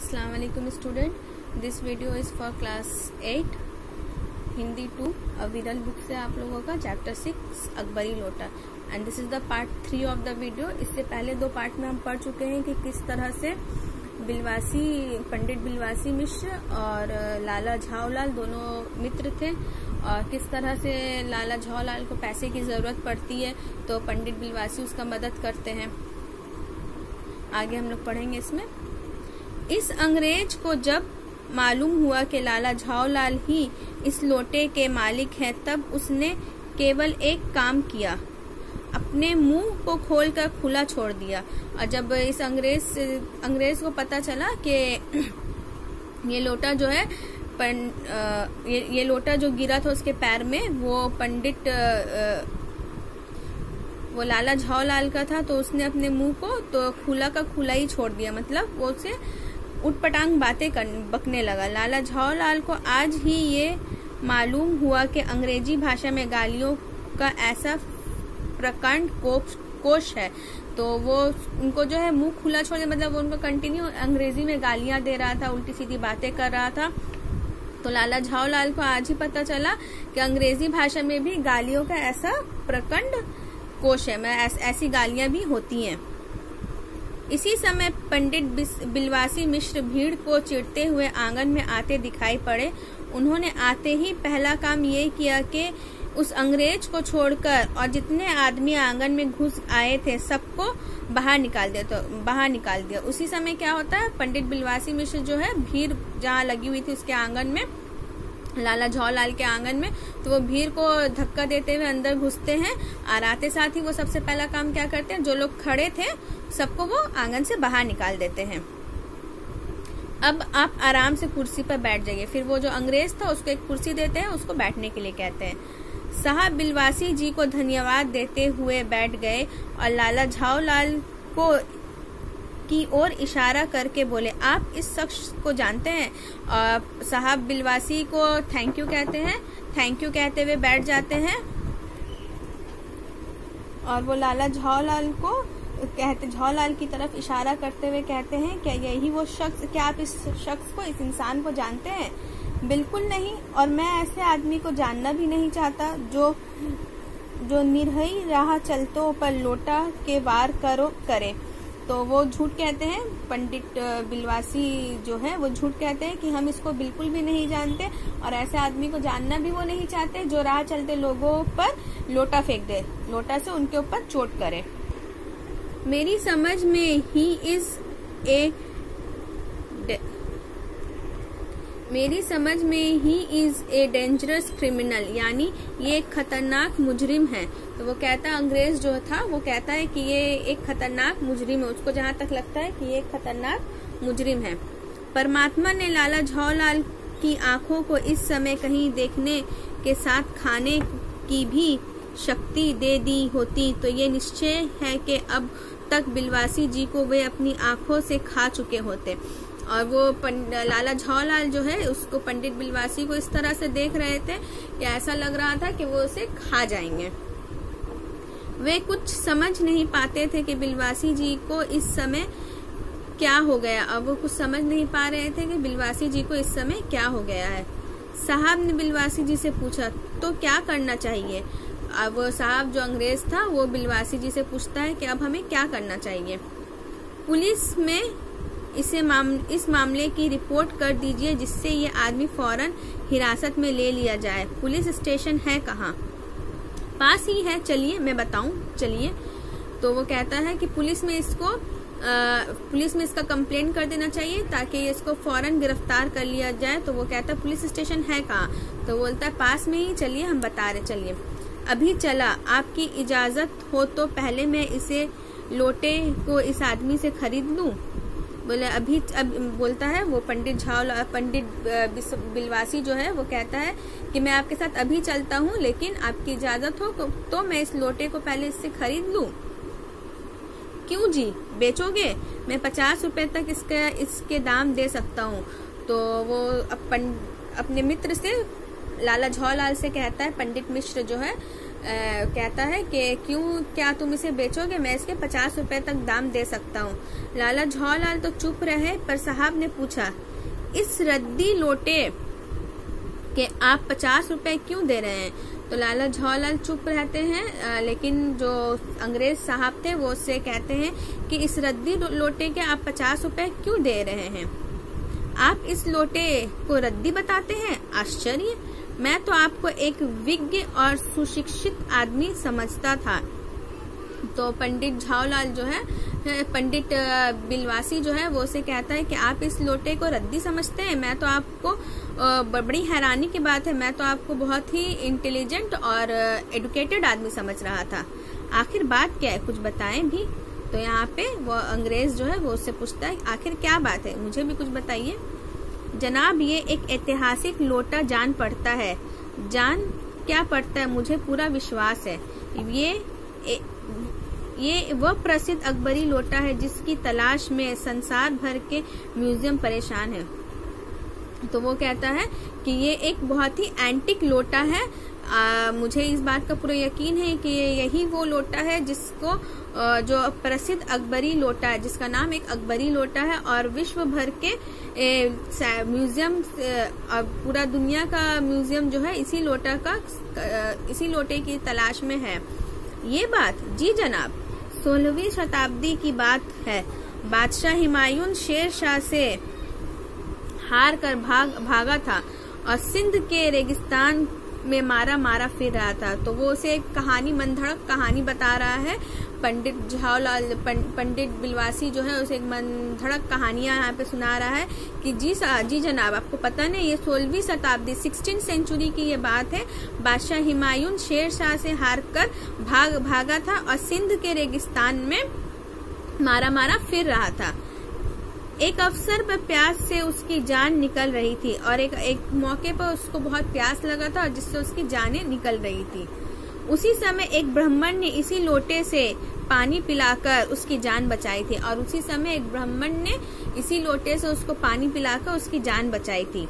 अस्सलाम वालेकुम student, this video is for class 8 Hindi 2 अविरल बुक से आप लोगों का चैप्टर 6 अकबरी लोटा and this is the part 3 of the video. इससे पहले दो पार्ट में हम पढ़ चुके हैं कि किस तरह से पंडित बिलवासी मिश्र और लाला झावलाल दोनों मित्र थे और किस तरह से लाला झावलाल को पैसे की जरूरत पड़ती है तो पंडित बिलवासी उसका मदद करते हैं। आगे हम लोग पढ़ेंगे इसमें। इस अंग्रेज को जब मालूम हुआ कि लाला झावलाल ही इस लोटे के मालिक हैं, तब उसने केवल एक काम किया, अपने मुंह को खोलकर खुला छोड़ दिया। और जब इस अंग्रेज को पता चला कि ये लोटा जो है ये लोटा जो गिरा था उसके पैर में वो लाला झावलाल का था, तो उसने अपने मुंह को तो खुला का खुला ही छोड़ दिया, मतलब वो उसे उटपटांग बातें बकने लगा। लाला झावलाल को आज ही ये मालूम हुआ कि अंग्रेजी भाषा में गालियों का ऐसा प्रकांड कोश है, तो वो उनको जो है मुंह खुला छोड़ दिया, मतलब वो उनको कंटिन्यू अंग्रेजी में गालियां दे रहा था, उल्टी सीधी बातें कर रहा था। तो लाला झावलाल को आज ही पता चला कि अंग्रेजी भाषा में भी गालियों का ऐसा प्रकांड कोश है, ऐसी गालियां भी होती हैं। इसी समय पंडित बिलवासी मिश्र भीड़ को चिढ़ते हुए आंगन में आते दिखाई पड़े। उन्होंने आते ही पहला काम ये किया कि उस अंग्रेज को छोड़कर और जितने आदमी आंगन में घुस आए थे सबको बाहर निकाल दिया। उसी समय क्या होता है, पंडित बिलवासी मिश्र जो है भीड़ जहाँ लगी हुई थी उसके आंगन में, लाला झावलाल के आंगन में, तो वो भीड़ को धक्का देते हुए अंदर घुसते हैं और आते साथ ही वो सबसे पहला काम क्या करते हैं, जो लोग खड़े थे सबको वो आंगन से बाहर निकाल देते हैं। अब आप आराम से कुर्सी पर बैठ जाइए। फिर वो जो अंग्रेज था उसको एक कुर्सी देते हैं, उसको बैठने के लिए कहते हैं। साहब बिलवासी जी को धन्यवाद देते हुए बैठ गए और लाला झावलाल को की ओर इशारा करके बोले, आप इस शख्स को जानते हैं? और साहब बिलवासी को थैंक यू कहते हैं, थैंक यू कहते हुए बैठ जाते हैं और वो लाला झावलाल की तरफ इशारा करते हुए कहते हैं, क्या यही वो शख्स, क्या आप इस शख्स को, इस इंसान को जानते हैं? बिल्कुल नहीं, और मैं ऐसे आदमी को जानना भी नहीं चाहता जो निर्भय राह चलतों पर लोटा के वार करे। तो वो झूठ कहते हैं, पंडित बिलवासी जो है वो झूठ कहते हैं कि हम इसको बिल्कुल भी नहीं जानते और ऐसे आदमी को जानना भी वो नहीं चाहते जो राह चलते लोगों पर लोटा फेंक दे, लोटा से उनके ऊपर चोट करे। मेरी समझ में he is a dangerous criminal, यानी ये एक खतरनाक मुजरिम है। तो वो कहता है, अंग्रेज जो था वो कहता है कि ये एक खतरनाक मुजरिम है, उसको जहाँ तक लगता है कि ये एक खतरनाक मुजरिम है। परमात्मा ने लाला झावलाल की आंखों को इस समय कहीं देखने के साथ खाने की भी शक्ति दे दी होती तो ये निश्चय है कि अब तक बिलवासी जी को वे अपनी आंखों से खा चुके होते। और वो लाला झावलाल जो है उसको पंडित बिलवासी को इस तरह से देख रहे थे कि ऐसा लग रहा था कि वो उसे खा जाएंगे। वे कुछ समझ नहीं पाते थे कि बिलवासी जी को इस समय क्या हो गया। अब वो कुछ समझ नहीं पा रहे थे कि बिलवासी जी को इस समय क्या हो गया है। साहब ने बिलवासी जी से पूछा, तो क्या करना चाहिए? अब वो साहब जो अंग्रेज था वो बिलवासी जी से पूछता है कि अब हमें क्या करना चाहिए। पुलिस में इस मामले की रिपोर्ट कर दीजिए जिससे ये आदमी फौरन हिरासत में ले लिया जाए। पुलिस स्टेशन है कहाँ? पास ही है, चलिए मैं बताऊं, चलिए। तो वो कहता है कि पुलिस में इसका कंप्लेंट कर देना चाहिए ताकि इसको फौरन गिरफ्तार कर लिया जाए। तो वो कहता है पुलिस स्टेशन है कहाँ? तो बोलता है पास में ही, चलिए हम बता रहे, चलिए। अभी चला, आपकी इजाजत हो तो पहले मैं इसे लोटे को इस आदमी से खरीद लूं। बोले अब बोलता है वो पंडित बिलवासी जो है वो कहता है कि मैं आपके साथ अभी चलता हूँ, लेकिन आपकी इजाजत हो तो मैं इस लोटे को पहले इससे खरीद लूं। क्यों जी, बेचोगे? मैं 50 रुपए तक इसके दाम दे सकता हूँ। तो वो अपने मित्र से, लाला झावलाल से कहता है, पंडित मिश्र जो है कहता है कि क्या तुम इसे बेचोगे? मैं इसके 50 रुपए तक दाम दे सकता हूँ। लाला झोलाल तो चुप रहे, पर साहब ने पूछा, इस रद्दी लोटे के आप 50 रुपए क्यों दे रहे हैं? तो लाला झोलाल चुप रहते हैं, लेकिन जो अंग्रेज साहब थे वो उससे कहते हैं कि इस रद्दी लोटे के आप 50 रुपए क्यों दे रहे हैं? आप इस लोटे को रद्दी बताते हैं? आश्चर्य! मैं तो आपको एक विज्ञ और सुशिक्षित आदमी समझता था। तो पंडित झोलाल जो है, पंडित बिलवासी जो है, वो उसे कहता है कि आप इस लोटे को रद्दी समझते हैं? मैं तो आपको, बड़ी हैरानी की बात है, मैं तो आपको बहुत ही इंटेलिजेंट और एडुकेटेड आदमी समझ रहा था। आखिर बात क्या है, कुछ बताएं भी। तो यहाँ पे वो अंग्रेज जो है वो उससे पूछता है, आखिर क्या बात है, मुझे भी कुछ बताइए। जनाब, ये एक ऐतिहासिक लोटा जान पड़ता है। जान क्या पड़ता है, मुझे पूरा विश्वास है। ये वह प्रसिद्ध अकबरी लोटा है जिसकी तलाश में संसार भर के म्यूजियम परेशान है। तो वो कहता है कि ये एक बहुत ही एंटिक लोटा है। मुझे इस बात का पूरा यकीन है कि यही वो लोटा है जिसको, जो प्रसिद्ध अकबरी लोटा है, जिसका नाम एक अकबरी लोटा है, और विश्व भर के म्यूजियम, पूरा दुनिया का म्यूजियम जो है इसी लोटे की तलाश में है। ये बात? जी जनाब, 16वीं शताब्दी की बात है। बादशाह हुमायूं शेर शाह से हार कर भागा था और सिंध के रेगिस्तान में मारा फिर रहा था। तो वो उसे एक कहानी, मनधड़क कहानी बता रहा है। पंडित झोलाल, पंडित बिलवासी जो है उसे एक मनधड़क कहानियां यहाँ पे सुना रहा है कि जी जनाब, आपको पता नहीं, ये 16वीं शताब्दी 16th सेंचुरी की ये बात है। बादशाह हुमायूं शेर शाह से हार कर भागा था और सिंध के रेगिस्तान में मारा फिर रहा था। एक अवसर पर प्यास से उसकी जान निकल रही थी और एक मौके पर उसको बहुत प्यास लगा था और जिससे उसकी जानें निकल रही थी। उसी समय एक ब्राह्मण ने इसी लोटे से पानी पिलाकर उसकी जान बचाई थी और उसी समय एक ब्राह्मण ने इसी लोटे से उसको पानी पिलाकर उसकी जान बचाई थी।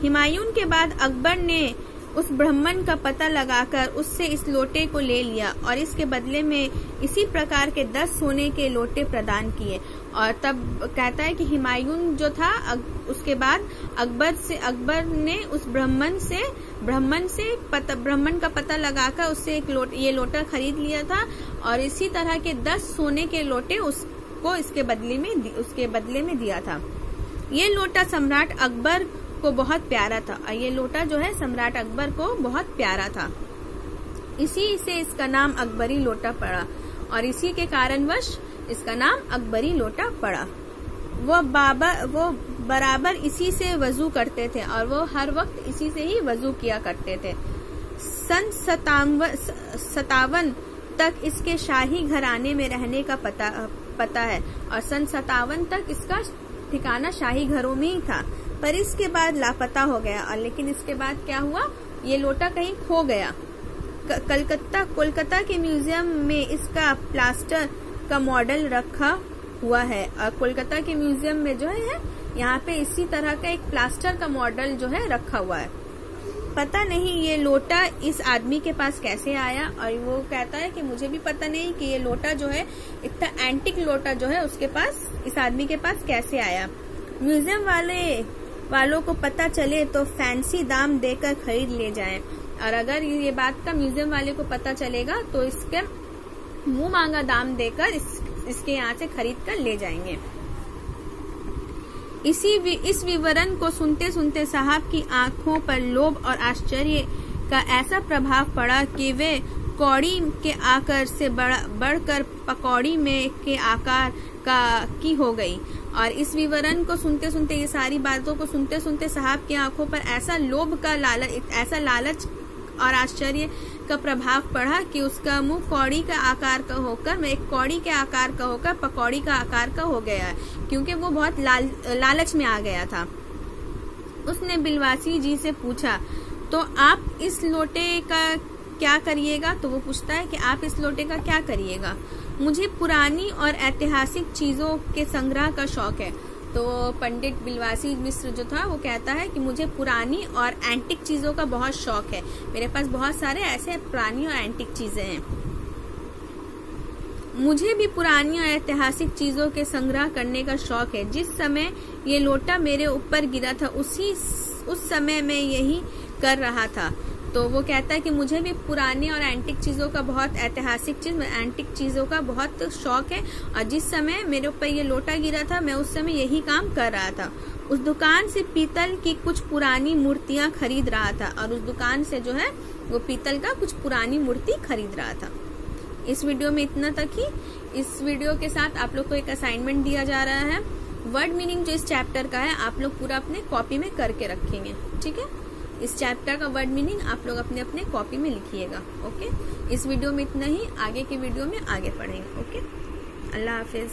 हुमायूं के बाद अकबर ने उस ब्राह्मण का पता लगाकर उससे इस लोटे को ले लिया और इसके बदले में इसी प्रकार के 10 सोने के लोटे प्रदान किए। और तब कहता है कि हुमायूं जो था, उसके बाद अकबर ने उस ब्राह्मण का पता लगाकर उससे ये लोटा खरीद लिया था और इसी तरह के 10 सोने के लोटे उसको उसके बदले में दिया था। ये लोटा सम्राट अकबर को बहुत प्यारा था और ये लोटा जो है सम्राट अकबर को बहुत प्यारा था। इसी से इसका नाम अकबरी लोटा पड़ा और इसी के कारणवश इसका नाम अकबरी लोटा पड़ा। वो बराबर इसी से वजू करते थे और वो हर वक्त इसी से ही वजू किया करते थे। सन 57 तक इसके शाही घराने में रहने का पता है और सन 57 तक इसका ठिकाना शाही घरों में ही था, पर इसके बाद लापता हो गया। और लेकिन इसके बाद क्या हुआ, ये लोटा कहीं खो गया। कोलकाता के म्यूजियम में इसका प्लास्टर का मॉडल रखा हुआ है और कोलकाता के म्यूजियम में जो है यहाँ पे इसी तरह का एक प्लास्टर का मॉडल जो है रखा हुआ है। पता नहीं ये लोटा इस आदमी के पास कैसे आया, और वो कहता है कि मुझे भी पता नहीं कि ये लोटा जो है, इतना एंटिक लोटा जो है उसके पास, इस आदमी के पास कैसे आया। म्यूजियम वालों को पता चले तो फैंसी दाम देकर खरीद ले जाएं, और अगर ये बात का म्यूजियम वाले को पता चलेगा तो इसके मुंह मांगा दाम देकर इसके यहाँ से खरीद कर ले जाएंगे। इस विवरण को सुनते सुनते साहब की आंखों पर लोभ और आश्चर्य का ऐसा प्रभाव पड़ा कि वे कौड़ी के आकार से बढ़कर पकौड़ी में के आकार की हो गई। और इस विवरण को सुनते सुनते, ये सारी बातों को सुनते सुनते साहब की आंखों पर ऐसा लालच और आश्चर्य का प्रभाव पड़ा कि उसका मुंह कौड़ी का आकार का होकर, एक कौड़ी के आकार का होकर पकौड़ी का आकार का हो गया, क्योंकि वो बहुत लालच में आ गया था। उसने बिलवासी जी से पूछा, तो आप इस लोटे का क्या करिएगा? तो वो पूछता है कि आप इस लोटे का क्या करिएगा? मुझे पुरानी और ऐतिहासिक चीजों के संग्रह का शौक है। तो पंडित बिलवासी मिश्र जो था वो कहता है कि मुझे पुरानी और एंटिक चीजों का बहुत शौक है, मेरे पास बहुत सारे ऐसे पुरानी और एंटिक चीजें हैं। मुझे भी पुरानी और ऐतिहासिक चीजों के संग्रह करने का शौक है। जिस समय ये लोटा मेरे ऊपर गिरा था उस समय मैं यही कर रहा था। तो वो कहता है कि मुझे भी पुरानी और एंटिक चीजों का बहुत एंटिक चीजों का बहुत शौक है, और जिस समय मेरे ऊपर ये लोटा गिरा था मैं उस समय यही काम कर रहा था। उस दुकान से पीतल की कुछ पुरानी मूर्तियां खरीद रहा था, और उस दुकान से जो है वो पीतल का कुछ पुरानी मूर्ति खरीद रहा था। इस वीडियो में इतना तक ही। इस वीडियो के साथ आप लोग को एक असाइनमेंट दिया जा रहा है। वर्ड मीनिंग जो इस चैप्टर का है आप लोग पूरा अपने कॉपी में करके रखेंगे, ठीक है। इस चैप्टर का वर्ड मीनिंग आप लोग अपने अपने कॉपी में लिखिएगा, ओके। इस वीडियो में इतना ही, आगे के वीडियो में आगे पढ़ेंगे, ओके। अल्लाह हाफिज।